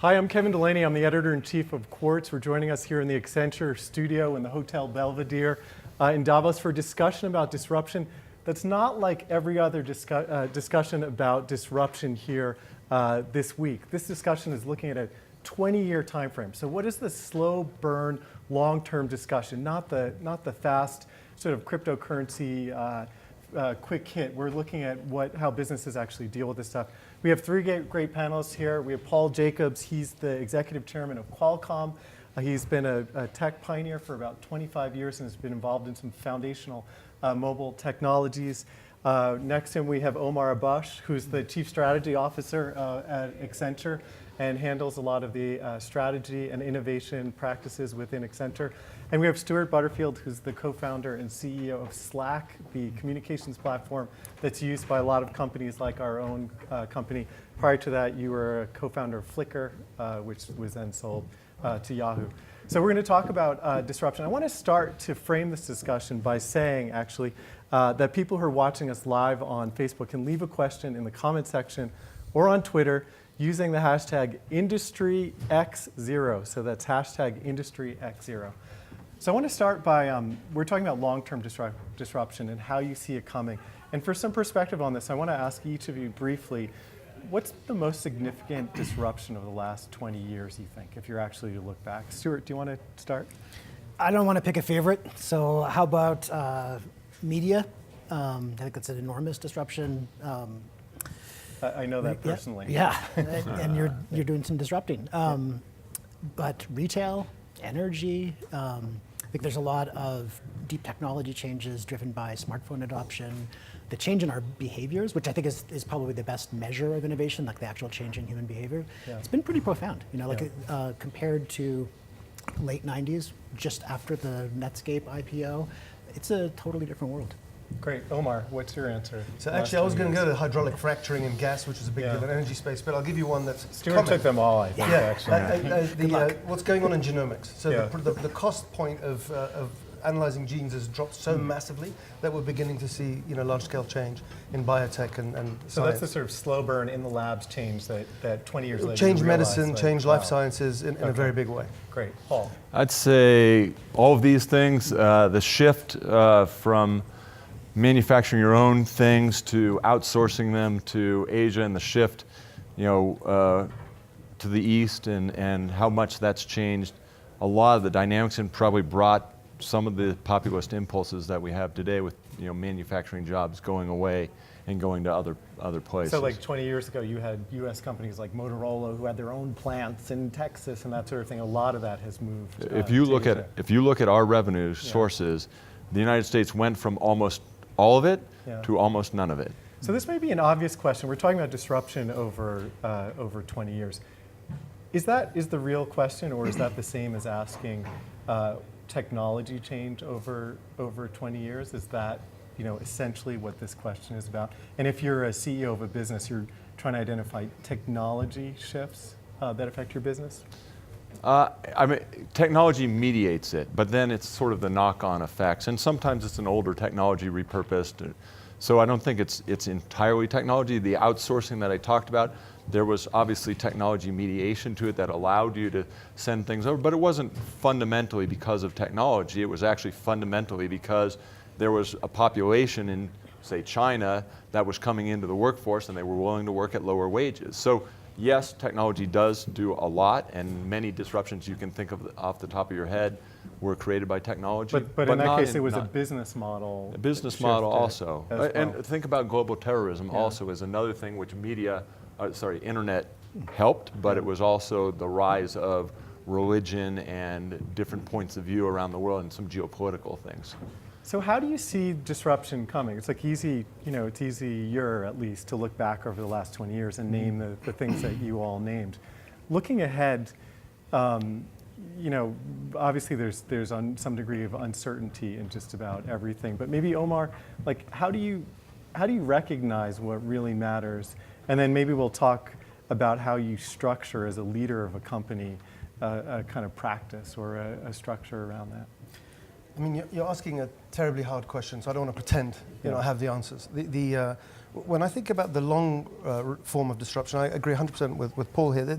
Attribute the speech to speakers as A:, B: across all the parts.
A: Hi, I'm Kevin Delaney. I'm the editor-in-chief of Quartz. We're joining us here in the Accenture studio in the Hotel Belvedere in Davos for a discussion about disruption that's not like every other discussion about disruption here this week. This discussion is looking at a 20-year time frame. So what is the slow burn, long-term discussion, not the fast sort of cryptocurrency quick hit. We're looking at how businesses actually deal with this stuff. We have three great panelists here. We have Paul Jacobs. He's the executive chairman of Qualcomm. He's been a tech pioneer for about 25 years and has been involved in some foundational mobile technologies. Next to him, we have Omar Abbosh, who's the chief strategy officer at Accenture and handles a lot of the strategy and innovation practices within Accenture. And we have Stuart Butterfield, who's the co-founder and CEO of Slack, the communications platform that's used by a lot of companies like our own company. Prior to that, you were a co-founder of Flickr, which was then sold to Yahoo. So we're going to talk about disruption. I want to start to frame this discussion by saying, actually, that people who are watching us live on Facebook can leave a question in the comment section or on Twitter using the hashtag IndustryX0. So that's hashtag IndustryX0. So I want to start by, we're talking about long-term disruption and how you see it coming. And for some perspective on this, I want to ask each of you briefly, what's the most significant disruption of the last 20 years, you think, if you're actually to look back? Stuart, do you want to start?
B: I don't want to pick a favorite, so how about media? I think it's an enormous disruption.
A: I know that personally.
B: Yeah, and you're doing some disrupting. But retail, energy, I think there's a lot of deep technology changes driven by smartphone adoption, the change in our behaviors, which I think is probably the best measure of innovation, like the actual change in human behavior. Yeah. It's been pretty profound, compared to late 90s, just after the Netscape IPO, it's a totally different world.
A: Great. Omar, what's your answer?
C: So actually, I was going to go to hydraulic fracturing and gas, which is a big deal in energy space, but I'll give you one that's
A: Stuart took them all, I think,
C: actually. What's going on in genomics? So the cost point of analyzing genes has dropped so massively that we're beginning to see large-scale change in biotech and
A: so
C: science.
A: That's the sort of slow burn in the labs change that 20 years later
C: change medicine, change life sciences in a very big way.
A: Great. Paul?
D: I'd say all of these things, the shift from manufacturing your own things to outsourcing them to Asia, and the shift, to the east, and how much that's changed a lot of the dynamics and probably brought some of the populist impulses that we have today with manufacturing jobs going away and going to other places.
A: So like 20 years ago, you had U.S. companies like Motorola who had their own plants in Texas and that sort of thing. A lot of that has moved.
D: If you look at our revenue sources, the United States went from almost all of it to almost none of it.
A: So this may be an obvious question. We're talking about disruption over 20 years. Is the real question, or is that the same as asking technology change over 20 years? Is that essentially what this question is about? And if you're a CEO of a business, you're trying to identify technology shifts that affect your business?
D: I mean, technology mediates it, but then it's sort of the knock-on effects, and sometimes it's an older technology repurposed. So I don't think it's entirely technology. The outsourcing that I talked about, there was obviously technology mediation to it that allowed you to send things over, but it wasn't fundamentally because of technology. It was actually fundamentally because there was a population in, say, China that was coming into the workforce and they were willing to work at lower wages. So yes, technology does do a lot, and many disruptions you can think of off the top of your head were created by technology.
A: But in that case, it was a business model.
D: A business model also.
A: Well.
D: And think about global terrorism also as another thing which internet helped, but it was also the rise of religion and different points of view around the world and some geopolitical things.
A: So how do you see disruption coming? It's like it's easier at least to look back over the last 20 years and name the things that you all named. Looking ahead, obviously there's some degree of uncertainty in just about everything. But maybe Omar, like how do you recognize what really matters? And then maybe we'll talk about how you structure as a leader of a company a kind of practice or a structure around that.
C: I mean, you're asking a terribly hard question, so I don't want to pretend I have the answers. When I think about the long form of disruption, I agree 100% with Paul here.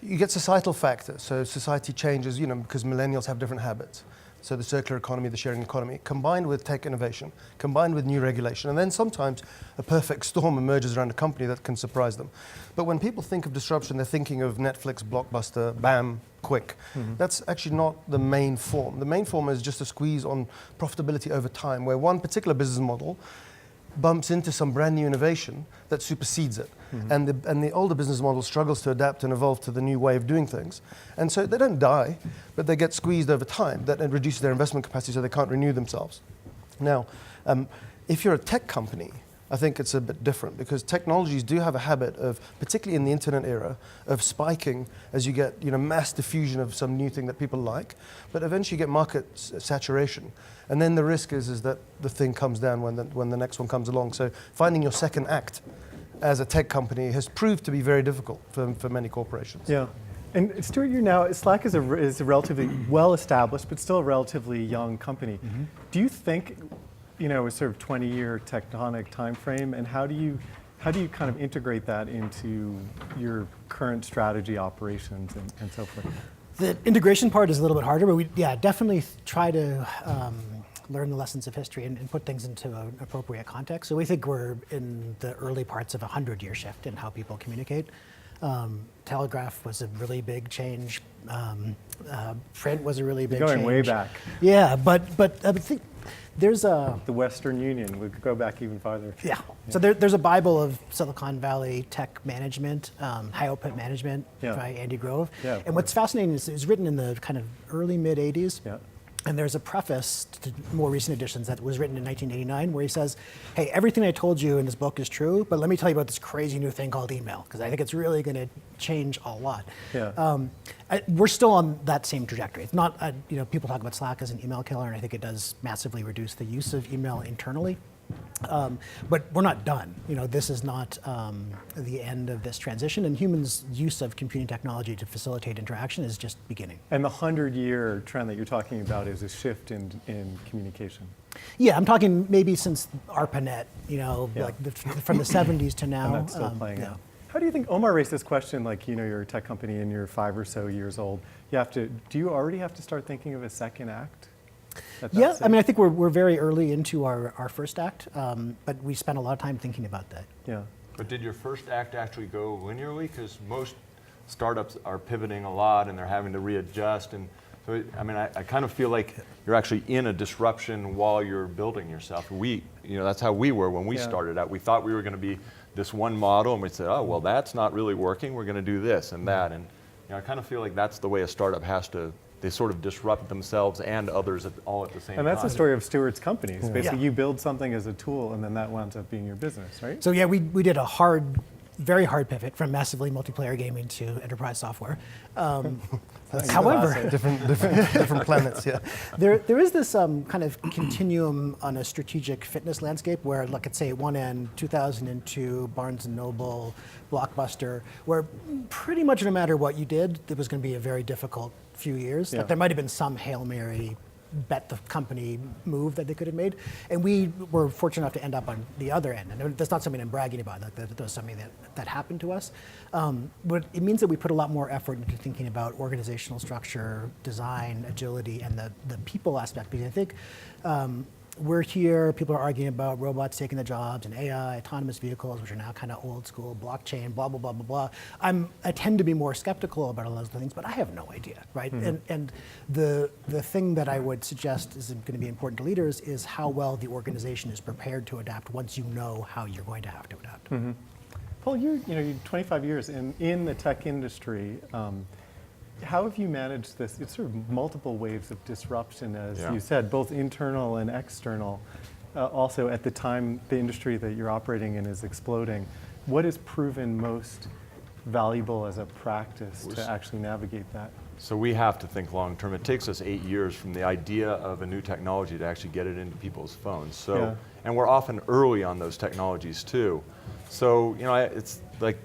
C: You get societal factors. So society changes, because millennials have different habits. So the circular economy, the sharing economy, combined with tech innovation, combined with new regulation, and then sometimes a perfect storm emerges around a company that can surprise them. But when people think of disruption, they're thinking of Netflix, Blockbuster, bam, quick. That's actually not the main form. The main form is just a squeeze on profitability over time, where one particular business model bumps into some brand new innovation that supersedes it. And the older business model struggles to adapt and evolve to the new way of doing things. And so they don't die, but they get squeezed over time. That reduces their investment capacity so they can't renew themselves. Now, if you're a tech company, I think it's a bit different because technologies do have a habit of, particularly in the internet era, of spiking as you get mass diffusion of some new thing that people like, but eventually you get market saturation. And then the risk is that the thing comes down when the next one comes along. So finding your second act as a tech company has proved to be very difficult for many corporations.
A: Yeah. And Stuart, Slack is a relatively well-established, but still a relatively young company. Do you think, a sort of 20-year tectonic time frame, and how do you kind of integrate that into your current strategy, operations, and so forth?
B: The integration part is a little bit harder, but we definitely try to learn the lessons of history and put things into an appropriate context. So we think we're in the early parts of a 100-year shift in how people communicate. Telegraph was a really big change. Print was a really big change.
A: Going way back.
B: Yeah, but I think there's a...
A: The Western Union, we could go back even farther.
B: Yeah. So there's a Bible of Silicon Valley tech management, high output management by Andy Grove.
A: Yeah,
B: and what's fascinating is it was written in the kind of early mid-'80s.
A: Yeah.
B: And there's a preface to more recent editions that was written in 1989 where he says, hey, everything I told you in this book is true, but let me tell you about this crazy new thing called email, because I think it's really going to change a lot.
A: Yeah.
B: We're still on that same trajectory. It's not, people talk about Slack as an email killer, and I think it does massively reduce the use of email internally. But we're not done. This is not the end of this transition, and humans' use of computing technology to facilitate interaction is just beginning.
A: And the 100-year trend that you're talking about is a shift in communication.
B: Yeah, I'm talking maybe since ARPANET, from the 70s to now.
A: And that's still playing out. How do you think, Omar raised this question, you're a tech company and you're 5 or so years old. Do you already have to start thinking of a second act?
B: Yeah, I think we're very early into our first act, but we spent a lot of time thinking about that.
A: Yeah.
D: But did your first act actually go linearly? Because most startups are pivoting a lot and they're having to readjust. And so, I kind of feel like you're actually in a disruption while you're building yourself. That's how we were when we started out. We thought we were going to be this one model, and we said, oh, well, that's not really working. We're going to do this and that. And I kind of feel like that's the way a startup has to. They sort of disrupt themselves and others all at the same time.
A: And that's the story of Stuart's companies. Yeah. Basically, you build something as a tool, and then that winds up being your business, right?
B: So we did a very hard pivot from massively multiplayer gaming to enterprise software. However,
C: different planets. Yeah.
B: There is this kind of continuum on a strategic fitness landscape where, let's say, at one end, 2002, Barnes & Noble, Blockbuster, where pretty much no matter what you did, it was going to be a very difficult few years.
A: Yeah.
B: There might have been some Hail Mary bet the company move that they could have made. And we were fortunate enough to end up on the other end. And that's not something I'm bragging about. That was something that happened to us. But it means that we put a lot more effort into thinking about organizational structure, design, agility, and the people aspect. Because I think we're here, people are arguing about robots taking the jobs and AI, autonomous vehicles, which are now kind of old school, blockchain, blah, blah, blah, blah, blah. I tend to be more skeptical about all those things, but I have no idea, right? Mm-hmm. And the thing that I would suggest is going to be important to leaders is how well the organization is prepared to adapt once you know how you're going to have to adapt.
A: Mm-hmm. Paul, you're 25 years in the tech industry. How have you managed this? It's sort of multiple waves of disruption, as you said, both internal and external. Also, at the time, the industry that you're operating in is exploding. What has proven most valuable as a practice to actually navigate that?
D: So we have to think long term. It takes us 8 years from the idea of a new technology to actually get it into people's phones. So, and we're often early on those technologies too. So, it's like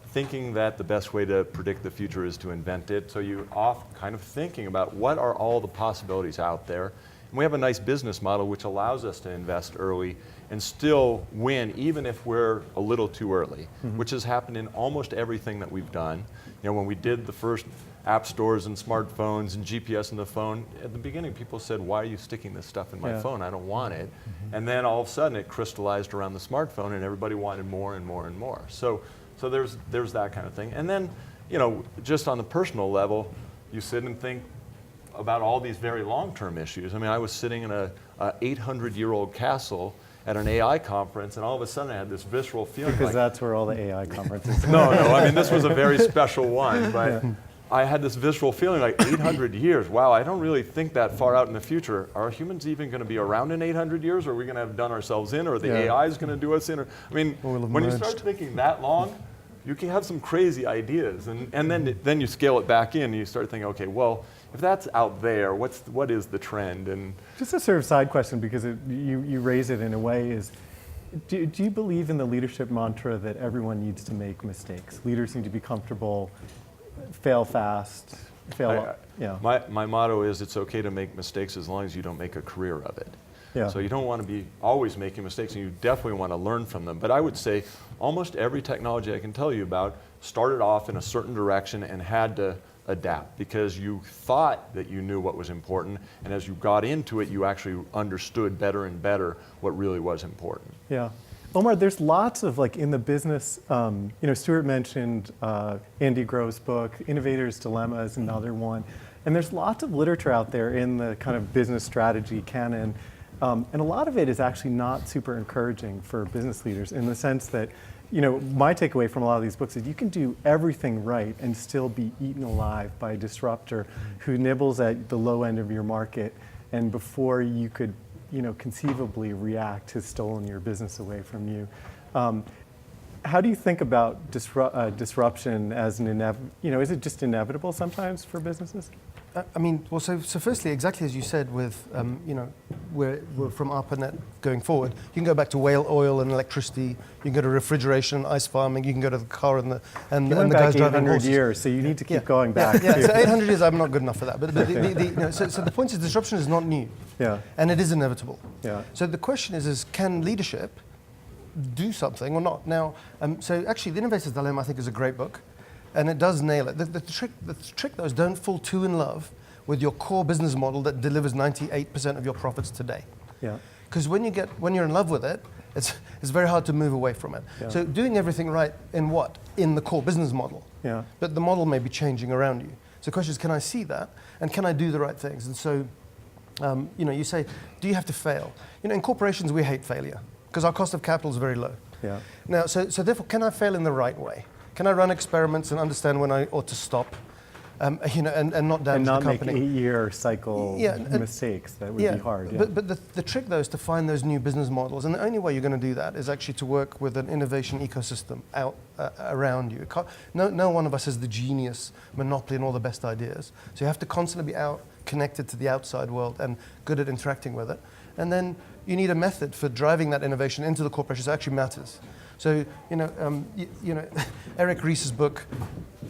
D: thinking that the best way to predict the future is to invent it. So you off kind of thinking about what are all the possibilities out there, And we have a nice business model which allows us to invest early and still win even if we're a little too early, which has happened in almost everything that we've done. You know, when we did the first app stores and smartphones and GPS in the phone, at the beginning people said, why are you sticking this stuff in my phone? I don't want it. And then all of a sudden it crystallized around the smartphone and everybody wanted more and more and more. So there's that kind of thing. And then, you know, just on the personal level, you sit and think about all these very long-term issues. I mean, I was sitting in a 800-year-old castle at an AI conference, and all of a sudden I had this visceral feeling.
A: Because
D: like,
A: that's where all the AI conferences are.
D: no, I mean, this was a very special one, but I had this visceral feeling like 800 years. Wow, I don't really think that far out in the future. Are humans even going to be around in 800 years, or are we going to have done ourselves in, or the AI is going to do us in? Or, I mean, when you start thinking that long, you can have some crazy ideas, and then you scale it back in, and you start thinking, okay, well, if that's out there, what is the trend? And
A: just a sort of side question, because you raise it in a way, is do you believe in the leadership mantra that everyone needs to make mistakes? Leaders need to be comfortable, fail fast,
D: My motto is it's okay to make mistakes as long as you don't make a career of it.
A: Yeah.
D: So you don't want to be always making mistakes, and you definitely want to learn from them. But I would say almost every technology I can tell you about started off in a certain direction and had to adapt because you thought that you knew what was important, and as you got into it, you actually understood better and better what really was important.
A: Yeah. Omar, there's lots of, like, in the business, you know, Stuart mentioned Andy Grove's book, Innovator's Dilemma is another one. And there's lots of literature out there in the kind of business strategy canon. And a lot of it is actually not super encouraging for business leaders in the sense that, you know, my takeaway from a lot of these books is you can do everything right and still be eaten alive by a disruptor who nibbles at the low end of your market, and before you could, you know, conceivably react, has stolen your business away from you. How do you think about disruption as an is it just inevitable sometimes for businesses?
C: I mean, well, so firstly, exactly as you said with, you know, we're from ARPANET going forward, you can go back to whale oil and electricity, you can go to refrigeration, ice farming, you can go to the car and the guys driving
A: 800
C: horses.
A: years, so you need to keep going back.
C: Yeah, so 800 years, I'm not good enough for that. But you know, so the point is disruption is not new.
A: Yeah.
C: And it is inevitable.
A: Yeah.
C: So the question is can leadership do something or not? Now, so actually, The Innovator's Dilemma, I think, is a great book. And it does nail it. The trick though is don't fall too in love with your core business model that delivers 98% of your profits today.
A: Yeah.
C: Because when you're in love with it, it's very hard to move away from it.
A: Yeah.
C: So doing everything right in what? In the core business model.
A: Yeah.
C: But the model may be changing around you. So the question is, can I see that? And can I do the right things? And so, you know, you say, do you have to fail? You know, in corporations, we hate failure because our cost of capital is very low.
A: Yeah.
C: Now, so therefore, can I fail in the right way? Can I run experiments and understand when I ought to stop, you know, and not damage the company?
A: And not make 8-year cycle mistakes. That would be hard. Yeah.
C: But the trick, though, is to find those new business models. And the only way you're going to do that is actually to work with an innovation ecosystem out around you. No one of us has the genius monopoly and all the best ideas. So you have to constantly be connected to the outside world and good at interacting with it. And then you need a method for driving that innovation into the corporation that actually matters. So, you know, Eric Ries's book,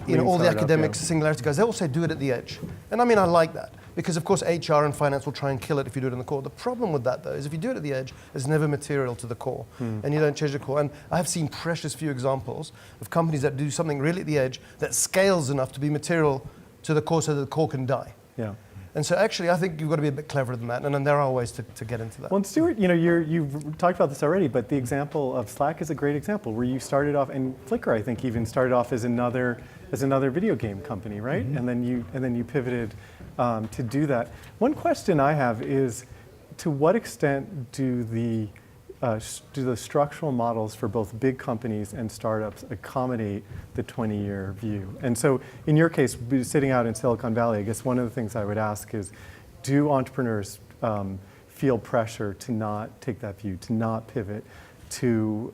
C: you know, all the academics, singularity guys, they all say do it at the edge. And I mean, I like that because, of course, HR and finance will try and kill it if you do it in the core. The problem with that, though, is if you do it at the edge, it's never material to the core, and you don't change the core. And I have seen precious few examples of companies that do something really at the edge that scales enough to be material to the core so that the core can die.
A: Yeah.
C: And so actually, I think you've got to be a bit cleverer than that, and then there are ways to get into that.
A: Well, and Stuart, you know, you've talked about this already, but the example of Slack is a great example where you started off, and Flickr, I think, even started off as another video game company, right? Mm-hmm. And then you pivoted to do that. One question I have is, to what extent do the structural models for both big companies and startups accommodate the 20-year view? And so in your case, sitting out in Silicon Valley, I guess one of the things I would ask is, do entrepreneurs feel pressure to not take that view, to not pivot, to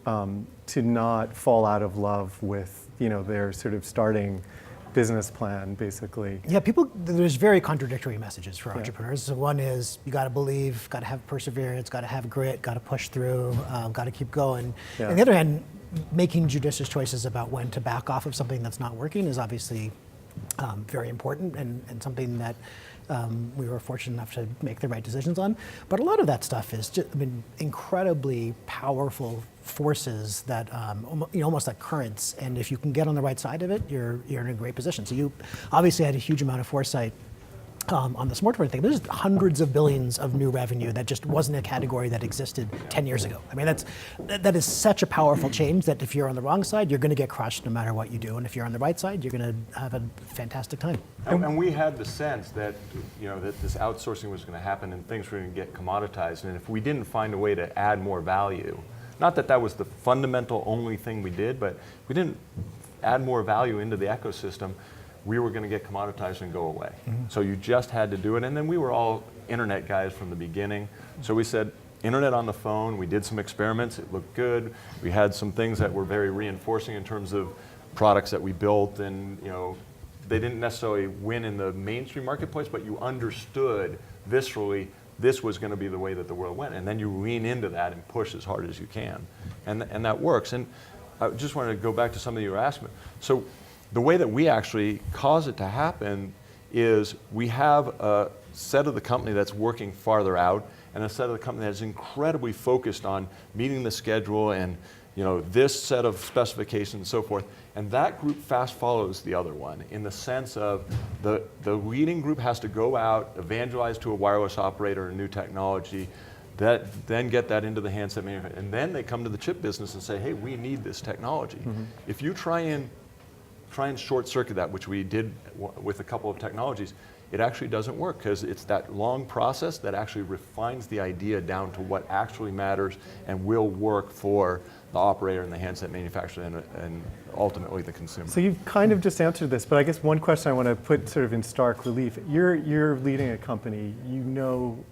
A: not fall out of love with, you know, their sort of starting business plan, basically?
B: Yeah, there's very contradictory messages for entrepreneurs. So one is you got to believe, got to have perseverance, got to have grit, got to push through, got to keep going.
A: Yeah.
B: On the other hand, making judicious choices about when to back off of something that's not working is obviously very important and something that we were fortunate enough to make the right decisions on. But a lot of that stuff is just, incredibly powerful forces that, almost like currents. And if you can get on the right side of it, you're in a great position. So you obviously had a huge amount of foresight on the smartphone thing. There's hundreds of billions of new revenue that just wasn't a category that existed 10 years ago. That is such a powerful change that if you're on the wrong side, you're going to get crushed no matter what you do. And if you're on the right side, you're going to have a fantastic time.
D: And we had the sense that, that this outsourcing was going to happen and things were going to get commoditized. And if we didn't find a way to add more value, not that that was the fundamental only thing we did, but we didn't add more value into the ecosystem, we were going to get commoditized and go away. So you just had to do it. And then we were all internet guys from the beginning. So we said, internet on the phone. We did some experiments. It looked good. We had some things that were very reinforcing in terms of products that we built. And they didn't necessarily win in the mainstream marketplace, but you understood viscerally this was going to be the way that the world went. And then you lean into that and push as hard as you can. And that works. And I just wanted to go back to something you were asking. So the way that we actually cause it to happen is we have a set of the company that's working farther out and a set of the company that's incredibly focused on meeting the schedule and this set of specifications and so forth. And that group fast follows the other one in the sense of the leading group has to go out, evangelize to a wireless operator a new technology, then get that into the handset manufacturer, and then they come to the chip business and say, hey, we need this technology. If you try and short circuit that, which we did with a couple of technologies, it actually doesn't work because it's that long process that actually refines the idea down to what actually matters and will work for the operator and the handset manufacturer and ultimately the consumer.
A: So you've kind of just answered this, but I guess one question I want to put sort of in stark relief. You're leading a company, you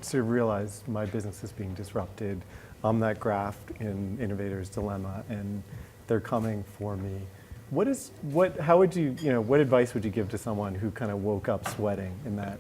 A: sort of realize my business is being disrupted. I'm that graph in Innovator's Dilemma and they're coming for me. What advice would you give to someone who kind of woke up sweating in that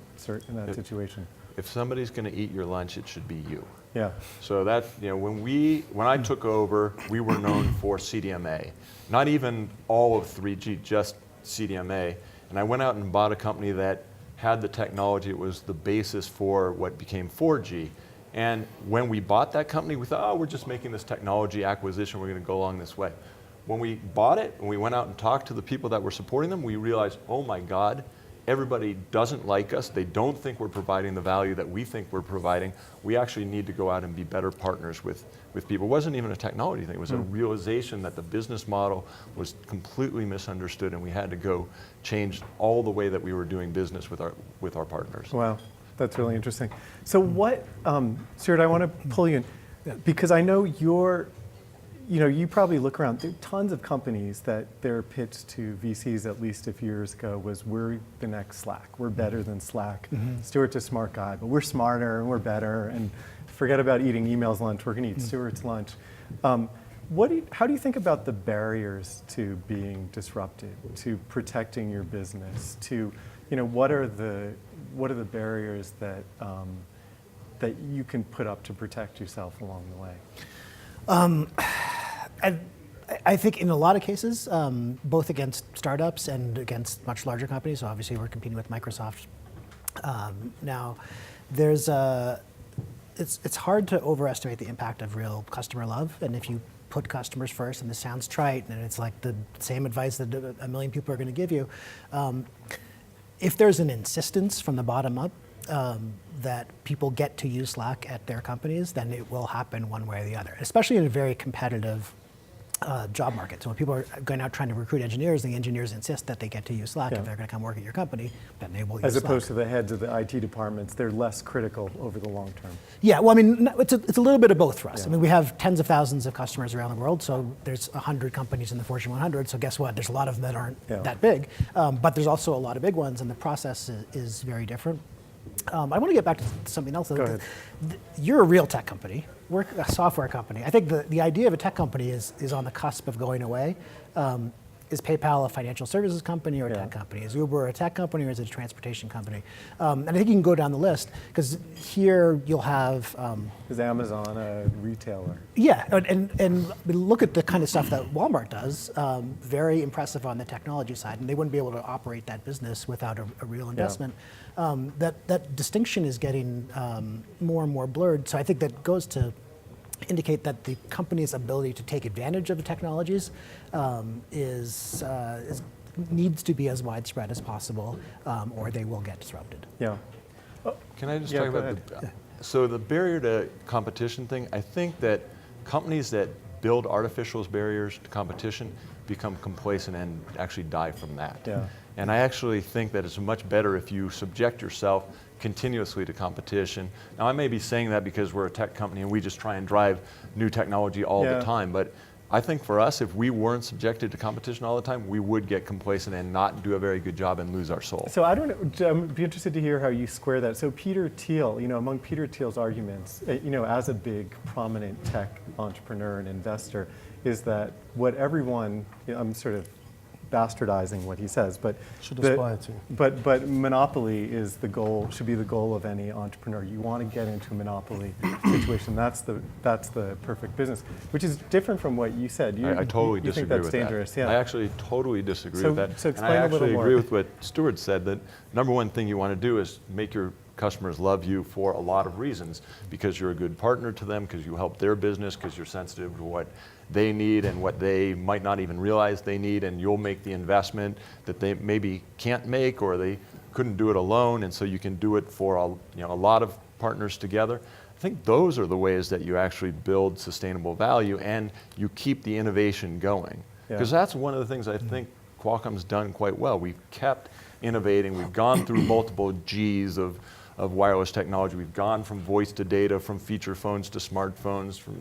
A: situation?
D: If somebody's going to eat your lunch, it should be you.
A: Yeah.
D: So that, when I took over, we were known for CDMA. Not even all of 3G, just CDMA. And I went out and bought a company that had the technology. It was the basis for what became 4G. And when we bought that company, we thought, we're just making this technology acquisition. We're going to go along this way. When we bought it and we went out and talked to the people that were supporting them, we realized, oh my God, everybody doesn't like us. They don't think we're providing the value that we think we're providing. We actually need to go out and be better partners with people. It wasn't even a technology thing. It was a realization that the business model was completely misunderstood and we had to go change all the way that we were doing business with our partners.
A: Wow, that's really interesting. So what, Stuart, I want to pull you in because I know you probably look around, there are tons of companies that their pitch to VCs at least a few years ago was, we're the next Slack, we're better than Slack. Stuart's a smart guy, but we're smarter and we're better, and forget about eating email's lunch, we're gonna eat Stuart's lunch. How do you think about the barriers to being disrupted, to protecting your business, to, what are the barriers that you can put up to protect yourself along the way?
B: I think in a lot of cases, both against startups and against much larger companies, so obviously we're competing with Microsoft. Now, it's hard to overestimate the impact of real customer love, and if you put customers first, and this sounds trite, and it's like the same advice that a million people are going to give you, if there's an insistence from the bottom up, that people get to use Slack at their companies, then it will happen one way or the other, especially in a very competitive job market. So when people are going out trying to recruit engineers, the engineers insist that they get to use Slack if they're going to come work at your company, then they will use Slack.
A: As opposed to the heads of the IT departments, they're less critical over the long term.
B: Yeah, well, it's a little bit of both for us. Yeah. We have tens of thousands of customers around the world, so there's 100 companies in the Fortune 100, so guess what? There's a lot of them that aren't that big, but there's also a lot of big ones, and the process is very different. I want to get back to something else.
A: Go ahead.
B: You're a real tech company. We're a software company. I think the idea of a tech company is on the cusp of going away. is PayPal a financial services company or a
A: Yeah.
B: tech company? Is Uber a tech company or is it a transportation company? And I think you can go down the list, because here you'll have
A: Is Amazon a retailer?
B: yeah, and look at the kind of stuff that Walmart does. Very impressive on the technology side, and they wouldn't be able to operate that business without a real investment. That distinction is getting more and more blurred. So I think that goes to indicate that the company's ability to take advantage of the technologies needs to be as widespread as possible, or they will get disrupted.
A: Yeah.
D: Can I just
A: Yeah,
D: talk
A: go
D: about
A: ahead.
D: so the barrier to competition thing, I think that companies that build artificial barriers to competition become complacent and actually die from that.
A: Yeah.
D: And I actually think that it's much better if you subject yourself continuously to competition. Now I may be saying that because we're a tech company and we just try and drive new technology all
A: Yeah.
D: the time, but I think for us, if we weren't subjected to competition all the time, we would get complacent and not do a very good job and lose our soul.
A: So I don't know, I'd be interested to hear how you square that. So Peter Thiel, among Peter Thiel's arguments, as a big prominent tech entrepreneur and investor, is that what everyone, I'm sort of bastardizing what he says, but
C: Should aspire to.
A: But monopoly is the goal, should be the goal of any entrepreneur. You want to get into a monopoly situation. That's the perfect business, which is different from what you said.
D: I totally
A: you think
D: disagree
A: that's
D: with
A: dangerous,
D: that.
A: yeah.
D: I actually totally disagree
A: So-
D: with that.
A: so
D: and
A: explain
D: I
A: a little
D: actually
A: more.
D: agree with what Stuart said, that number one thing you want to do is make your customers love you for a lot of reasons, because you're a good partner to them, because you help their business, because you're sensitive to what they need and what they might not even realize they need, and you'll make the investment that they maybe can't make or they couldn't do it alone, and so you can do it for a lot of partners together. I think those are the ways that you actually build sustainable value and you keep the innovation going.
A: Yeah.
D: Because that's one of the things I think Qualcomm's done quite well. We've kept innovating. We've gone through multiple Gs of wireless technology. We've gone from voice to data, from feature phones to smartphones, from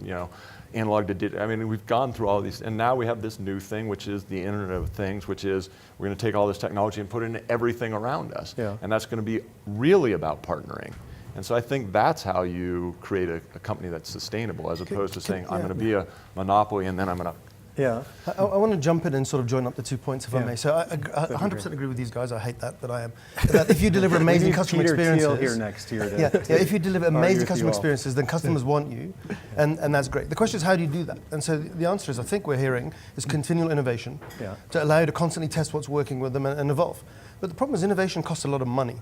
D: analog to digital. I mean, we've gone through all these, and now we have this new thing, which is the Internet of Things, which is we're going to take all this technology and put it in everything around us.
A: Yeah.
D: And that's going to be really about partnering. And so I think that's how you create a company that's sustainable, as opposed to saying, I'm going to be a monopoly and then I'm going to.
A: Yeah.
C: I want to jump in and sort of join up the 2 points, if I
A: Yeah.
C: may. So I 100% agree with these guys. I hate that, but I am. That if you deliver amazing
A: need
C: customer
A: Peter
C: experiences,
A: Thiel here next year to
C: yeah, if you deliver
A: argue
C: amazing
A: with
C: customer
A: you all.
C: experiences, then customers want you, and that's great. The question is, how do you do that? And so the answer is, I think we're hearing, is continual innovation
A: Yeah.
C: to allow you to constantly test what's working with them and evolve. But the problem is, innovation costs a lot of money.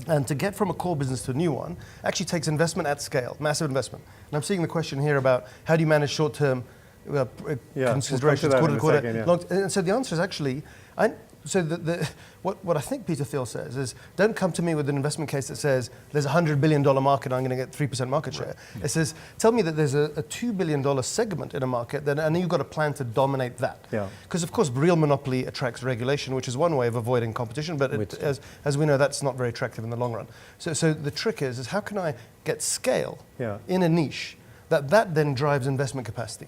C: And to get from a core business to a new one actually takes investment at scale, massive investment. And I'm seeing the question here about how do you manage short-term
A: we'll come to
C: considerations,
A: that
C: quarter
A: in
C: to
A: a
C: quarter.
A: second, yeah.
C: And so the answer is actually, what I think Peter Thiel says is, don't come to me with an investment case that says there's a $100 billion market, I'm going to get 3% market share. It says, tell me that there's a $2 billion segment in a market, and you've got a plan to dominate that.
A: Yeah.
C: Because of course, real monopoly attracts regulation, which is one way of avoiding competition, but as we know, that's not very attractive in the long run. So the trick is how can I get scale
A: Yeah.
C: in a niche that then drives investment capacity?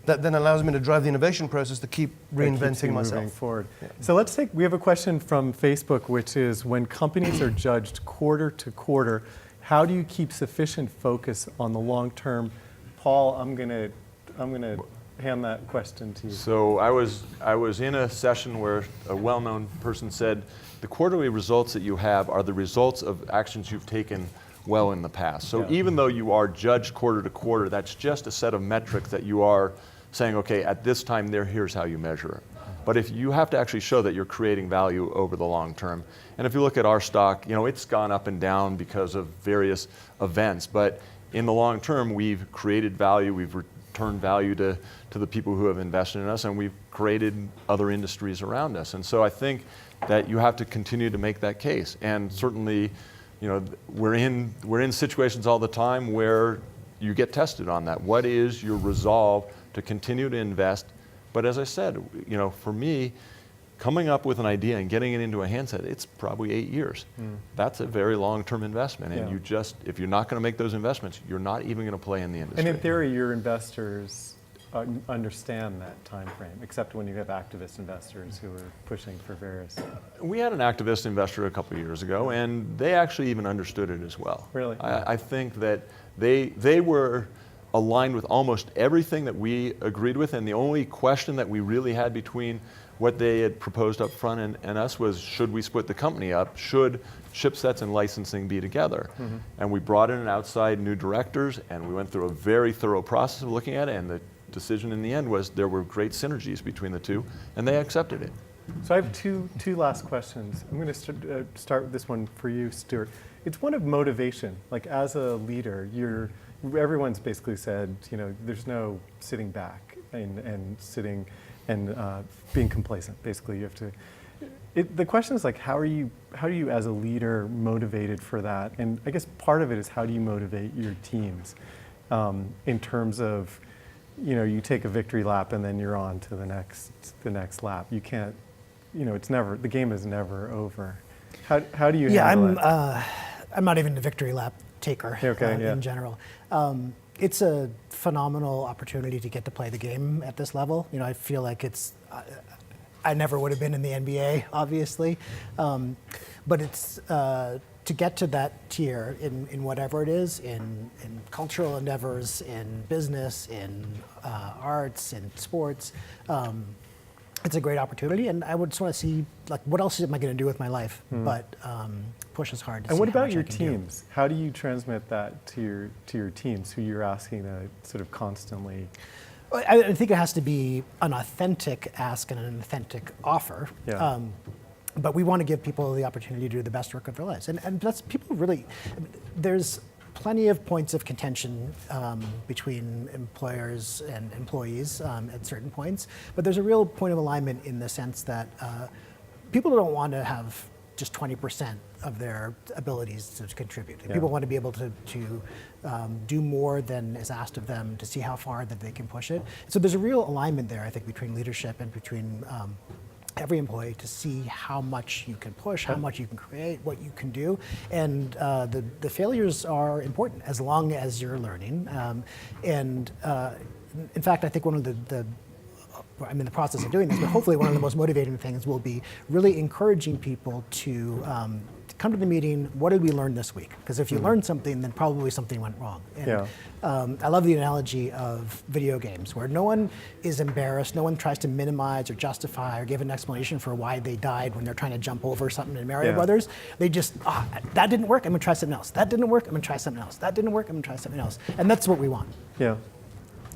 C: That then allows me to drive the innovation process to keep
A: that keeps you
C: reinventing myself.
A: moving forward. So we have a question from Facebook, which is, when companies are judged quarter to quarter, how do you keep sufficient focus on the long term? Paul, I'm gonna hand that question to you.
D: So I was in a session where a well-known person said, the quarterly results that you have are the results of actions you've taken well in the past. So
A: Yeah.
D: even though you are judged quarter to quarter, that's just a set of metrics that you are saying, okay, at this time here's how you measure it. But if you have to actually show that you're creating value over the long term. And if you look at our stock, it's gone up and down because of various events, but in the long term, we've created value, we've returned value to the people who have invested in us, and we've created other industries around us. And so I think that you have to continue to make that case. And certainly, we're in situations all the time where you get tested on that. What is your resolve to continue to invest? But as I said, for me, coming up with an idea and getting it into a handset, it's probably 8 years. That's a very long-term investment. And
A: Yeah.
D: if you're not going to make those investments, you're not even going to play in the industry.
A: And in theory, your investors understand that time frame, except when you have activist investors who are pushing for various.
D: We had an activist investor a couple of years ago, and they actually even understood it as well.
A: Really?
D: I think that they were aligned with almost everything that we agreed with, and the only question that we really had between what they had proposed up front and us was, should we split the company up? Should chipsets and licensing be together? And we brought in outside new directors, and we went through a very thorough process of looking at it, and the decision in the end was there were great synergies between the two, and they accepted it.
A: So I have two last questions. I'm going to start with this one for you, Stuart. It's one of motivation. Like, as a leader, everyone's basically said, there's no sitting back and sitting and being complacent. Basically, you have to. The question is, like, how are you as a leader motivated for that? And I guess part of it is, how do you motivate your teams in terms of, you take a victory lap and then you're on to the next lap. You can't, the game is never over. How do you handle it?
B: I'm not even a victory lap taker in general. It's a phenomenal opportunity to get to play the game at this level. I feel like I never would have been in the NBA, obviously, but it's to get to that tier in whatever it is, in cultural endeavors, in business, in arts, in sports. It's a great opportunity, and I would just want to see, like, what else am I going to do with my life? But push as hard to see.
A: And what
B: how
A: about
B: much
A: your
B: I can do.
A: teams? How do you transmit that to your teams, who you're asking to sort of constantly?
B: I think it has to be an authentic ask and an authentic offer.
A: Yeah.
B: But we want to give people the opportunity to do the best work of their lives, and that's people really. There's plenty of points of contention between employers and employees at certain points, but there's a real point of alignment in the sense that people don't want to have just 20% of their abilities to contribute.
A: Yeah.
B: People want to be able to do more than is asked of them, to see how far that they can push it. So there's a real alignment there, I think, between leadership and between every employee, to see how much you can push, how much you can create, what you can do. And the failures are important as long as you're learning. In fact, I think one of I'm in the process of doing this, but hopefully one of the most motivating things will be really encouraging people to come to the meeting. What did we learn this week? Because if you learned something, then probably something went wrong. And, I love the analogy of video games, where no one is embarrassed, no one tries to minimize or justify or give an explanation for why they died when they're trying to jump over something in Mario Brothers. They just, that didn't work, I'm gonna try something else. That didn't work, I'm gonna try something else. That didn't work, I'm gonna try something else. And that's what we want.
A: Yeah.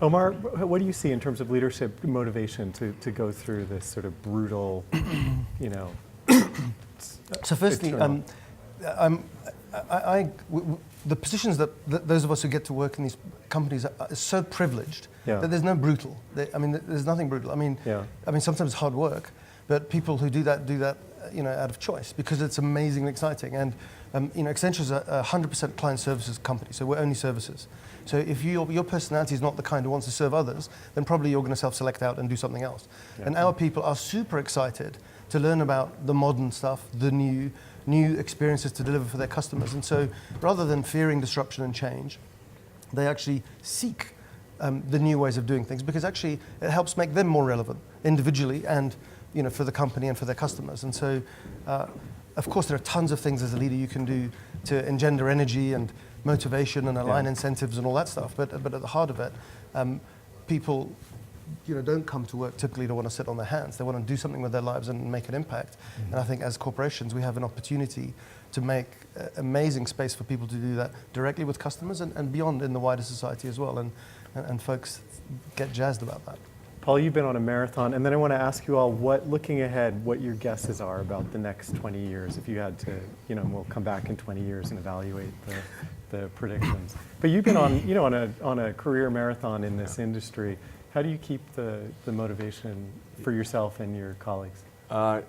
A: Omar, what do you see in terms of leadership motivation to go through this sort of brutal,
C: So firstly, the positions that those of us who get to work in these companies are so privileged that there's no brutal. There's nothing brutal. I mean, sometimes it's hard work, but people who do that, out of choice, because it's amazingly exciting. And Accenture is a 100% client services company, so we're only services. So if your personality is not the kind who wants to serve others, then probably you're going to self-select out and do something else. Yeah. And our people are super excited to learn about the modern stuff, the new experiences to deliver for their customers. And so rather than fearing disruption and change, they actually seek the new ways of doing things, because actually it helps make them more relevant individually and for the company and for their customers. And so of course there are tons of things as a leader you can do to engender energy and motivation and align incentives and all that stuff. But at the heart of it, people don't come to work typically to want to sit on their hands. They want to do something with their lives and make an impact. And I think as corporations, we have an opportunity to make amazing space for people to do that directly with customers and beyond in the wider society as well. And folks get jazzed about that.
A: Paul, you've been on a marathon, and then I want to ask you all, looking ahead, what your guesses are about the next 20 years, if you had to, we'll come back in 20 years and evaluate the predictions. But you've been on a career marathon in this industry. How do you keep the motivation for yourself and your colleagues?
D: I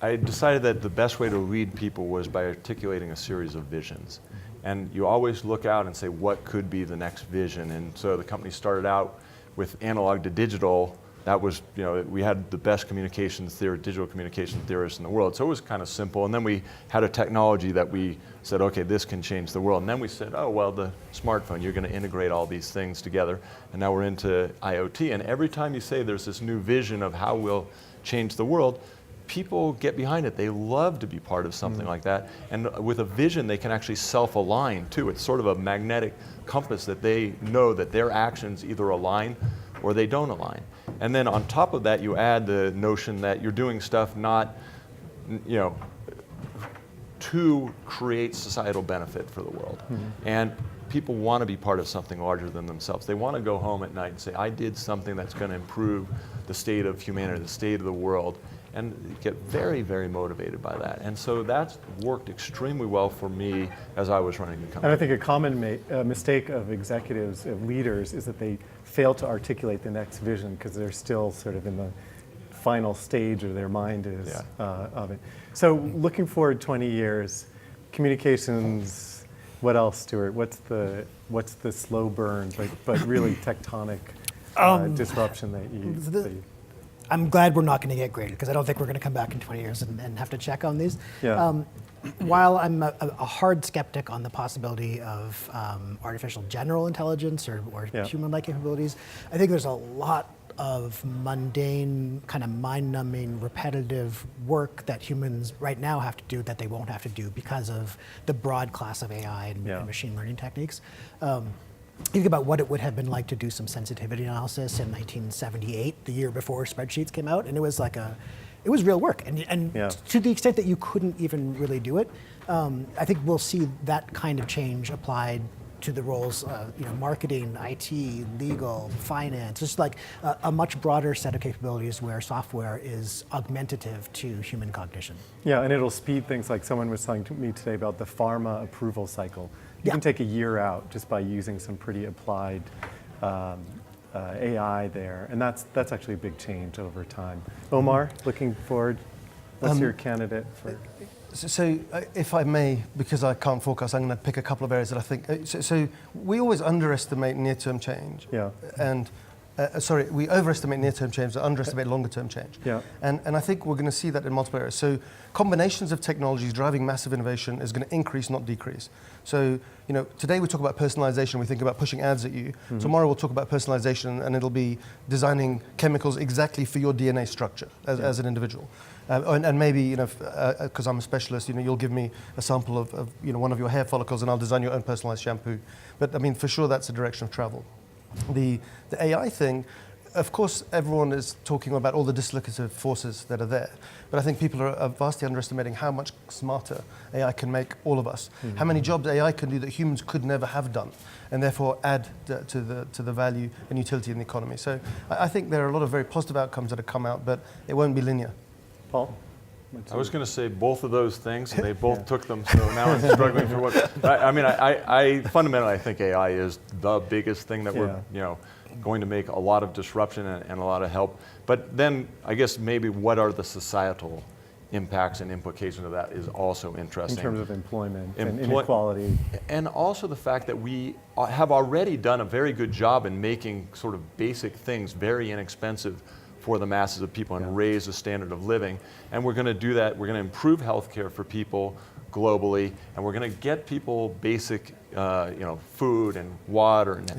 D: decided that the best way to lead people was by articulating a series of visions. And you always look out and say, what could be the next vision? And so the company started out with analog to digital. That was, we had the best digital communication theorists in the world. So it was kind of simple. And then we had a technology that we said, okay, this can change the world. And then we said, oh, well, the smartphone, you're going to integrate all these things together. And now we're into IoT. And every time you say there's this new vision of how we'll change the world, people get behind it. They love to be part of something like that. And with a vision, they can actually self-align too. It's sort of a magnetic compass that they know that their actions either align or they don't align. And then on top of that, you add the notion that you're doing stuff not, to create societal benefit for the world. And people want to be part of something larger than themselves. They want to go home at night and say, I did something that's going to improve the state of humanity, the state of the world, and get very, very motivated by that. And so that's worked extremely well for me as I was running the company.
A: And I think a common mistake of executives, of leaders, is that they fail to articulate the next vision because they're still sort of in the final stage of their mind is of it. So looking forward 20 years, communications, what else, Stuart? What's the slow burn, but really tectonic disruption that you
B: I'm glad we're not going to get graded because I don't think we're going to come back in 20 years and have to check on these.
A: Yeah.
B: While I'm a hard skeptic on the possibility of artificial general intelligence or human-like capabilities, I think there's a lot of mundane, kind of mind-numbing, repetitive work that humans right now have to do that they won't have to do because of the broad class of AI and machine learning techniques. Think about what it would have been like to do some sensitivity analysis in 1978, the year before spreadsheets came out, and it was real work. And to the extent that you couldn't even really do it, I think we'll see that kind of change applied to the roles, marketing, IT, legal, finance, just like a much broader set of capabilities where software is augmentative to human cognition.
A: Yeah, and it'll speed things like someone was telling me today about the pharma approval cycle. You can take a year out just by using some pretty applied AI there, and that's actually a big change over time. Omar, looking forward, what's your candidate for?
C: So if I may, because I can't forecast, I'm going to pick a couple of areas that I think. So we always underestimate near-term change.
A: Yeah.
C: And we overestimate near-term change and underestimate longer-term change.
A: Yeah.
C: And I think we're going to see that in multiple areas. So combinations of technologies driving massive innovation is going to increase, not decrease. So today we talk about personalization. We think about pushing ads at you. Tomorrow we'll talk about personalization, and it'll be designing chemicals exactly for your DNA structure as an individual. And maybe, because I'm a specialist, you'll give me a sample of one of your hair follicles, and I'll design your own personalized shampoo. But I mean, for sure, that's the direction of travel. The AI thing, of course, everyone is talking about all the dislocative forces that are there. But I think people are vastly underestimating how much smarter AI can make all of us. How many jobs AI can do that humans could never have done, and therefore add to the value and utility in the economy. So I think there are a lot of very positive outcomes that have come out, but it won't be linear.
A: Paul?
D: I was going to say both of those things, and they both took them, so now I'm struggling for what. I fundamentally think AI is the biggest thing that we're going to make a lot of disruption and a lot of help. But then I guess maybe what are the societal impacts and implications of that is also interesting.
A: In terms of employment and inequality.
D: And also the fact that we have already done a very good job in making sort of basic things very inexpensive for the masses of people and raise the standard of living. And we're going to do that. We're going to improve healthcare for people globally, and we're going to get people basic food and water and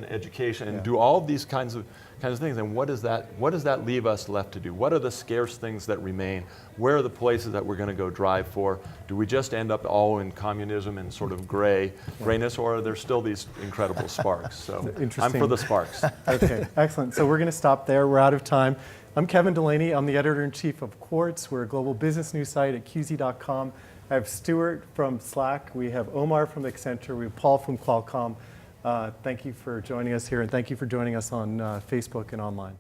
D: education and do all of these kinds of things. And what does that leave us left to do? What are the scarce things that remain? Where are the places that we're going to go drive for? Do we just end up all in communism and sort of grayness, or are there still these incredible sparks? So I'm for the sparks.
A: Okay, excellent. So we're going to stop there. We're out of time. I'm Kevin Delaney. I'm the editor-in-chief of Quartz. We're a global business news site at QZ.com. I have Stuart from Slack. We have Omar from Accenture. We have Paul from Qualcomm. Thank you for joining us here, and thank you for joining us on Facebook and online.